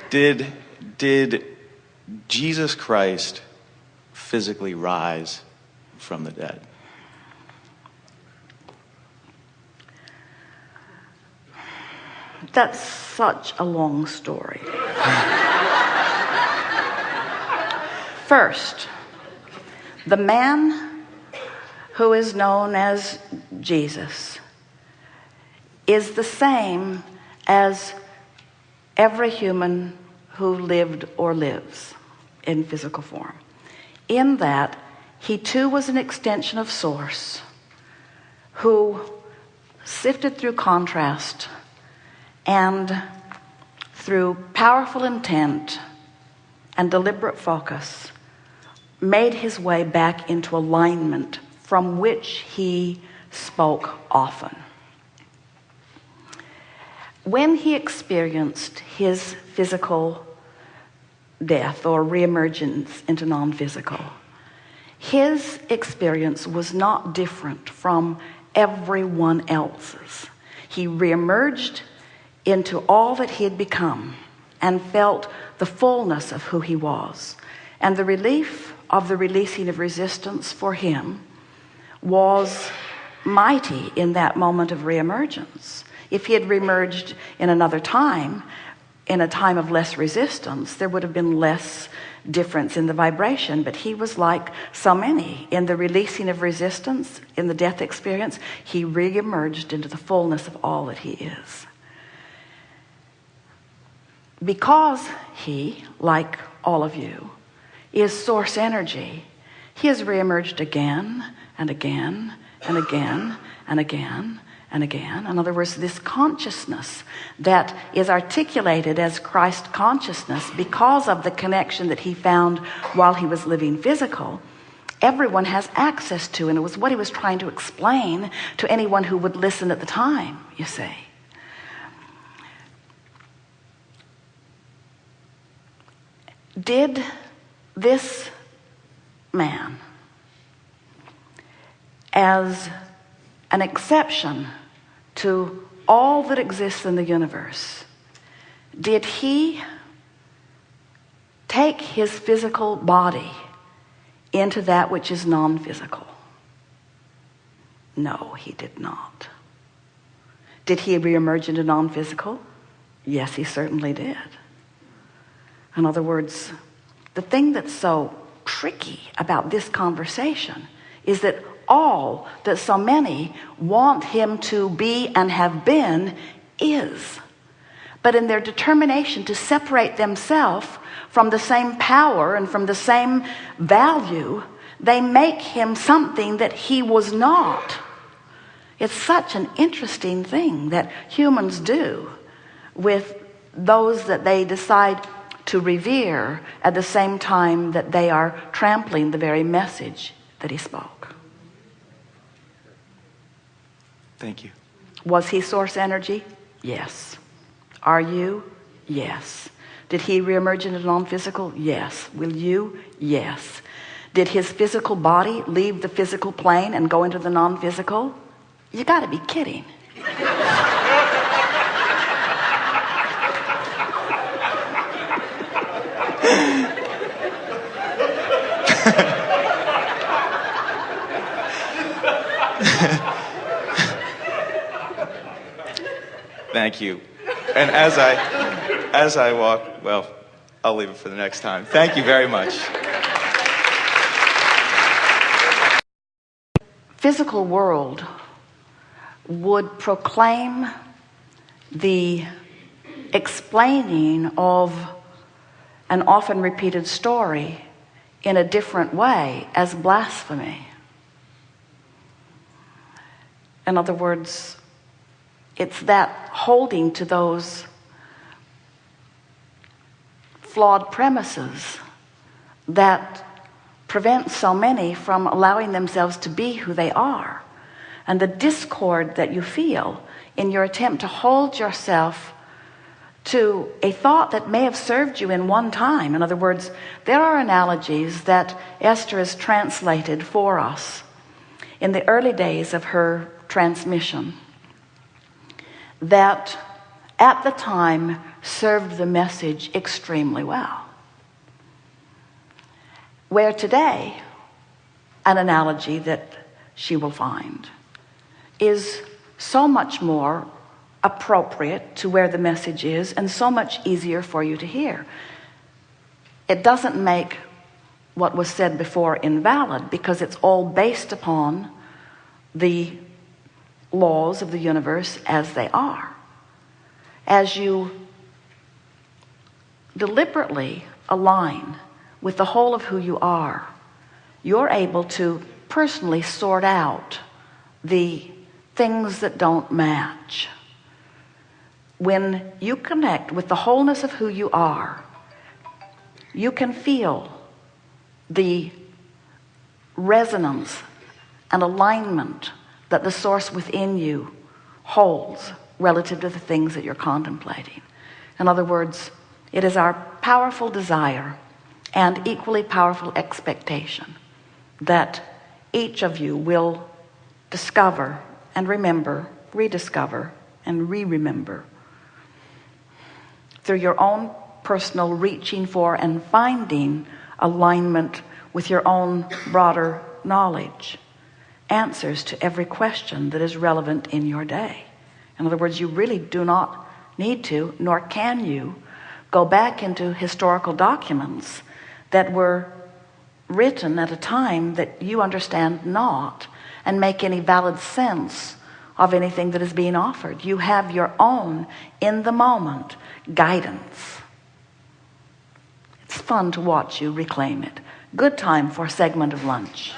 Did Jesus Christ physically rise from the dead? That's such a long story. First, the man who is known as Jesus is the same as every human who lived or lives in physical form, in that he too was an extension of Source who sifted through contrast and through powerful intent and deliberate focus made his way back into alignment from which he spoke often. When he experienced his physical death or reemergence into non-physical, his experience was not different from everyone else's. He reemerged into all that he had become and felt the fullness of who he was. And the relief of the releasing of resistance for him was mighty in that moment of reemergence. If he had reemerged in another time, in a time of less resistance, there would have been less difference in the vibration. But he was like so many. In the releasing of resistance, in the death experience, he re-emerged into the fullness of all that he is. Because he, like all of you, is source energy, he has re-emerged again and again and again and again and again. In other words, this consciousness that is articulated as Christ consciousness because of the connection that he found while he was living physical, everyone has access to. And it was what he was trying to explain to anyone who would listen at the time, you see. Did this man, as an exception to all that exists in the universe, did he take his physical body into that which is non-physical? No, he did not. Did he reemerge into non-physical? Yes, he certainly did. In other words, the thing that's so tricky about this conversation is that all that so many want him to be and have been is. But in their determination to separate themselves from the same power and from the same value, they make him something that he was not. It's such an interesting thing that humans do with those that they decide to revere at the same time that they are trampling the very message that he spoke. Thank you. Was he source energy? Yes. Are you? Yes. Did he reemerge into non-physical? Yes. Will you? Yes. Did his physical body leave the physical plane and go into the non-physical? You got to be kidding. Thank you. And as I walk, well, I'll leave it for the next time. Thank you very much. Physical world would proclaim the explaining of an often repeated story in a different way as blasphemy. In other words, it's that holding to those flawed premises that prevents so many from allowing themselves to be who they are. And the discord that you feel in your attempt to hold yourself to a thought that may have served you in one time. In other words, there are analogies that Esther has translated for us in the early days of her transmission, that at the time served the message extremely well. Where today, an analogy that she will find is so much more appropriate to where the message is and so much easier for you to hear. It doesn't make what was said before invalid, because it's all based upon the laws of the universe as they are. As you deliberately align with the whole of who you are, you're able to personally sort out the things that don't match. When you connect with the wholeness of who you are, you can feel the resonance and alignment that the source within you holds relative to the things that you're contemplating. In other words, it is our powerful desire and equally powerful expectation that each of you will discover and remember, rediscover and re-remember through your own personal reaching for and finding alignment with your own broader knowledge, answers to every question that is relevant in your day. In other words, you really do not need to, nor can you, go back into historical documents that were written at a time that you understand not and make any valid sense of anything that is being offered. You have your own, in the moment, guidance. It's fun to watch you reclaim it. Good time for a segment of lunch.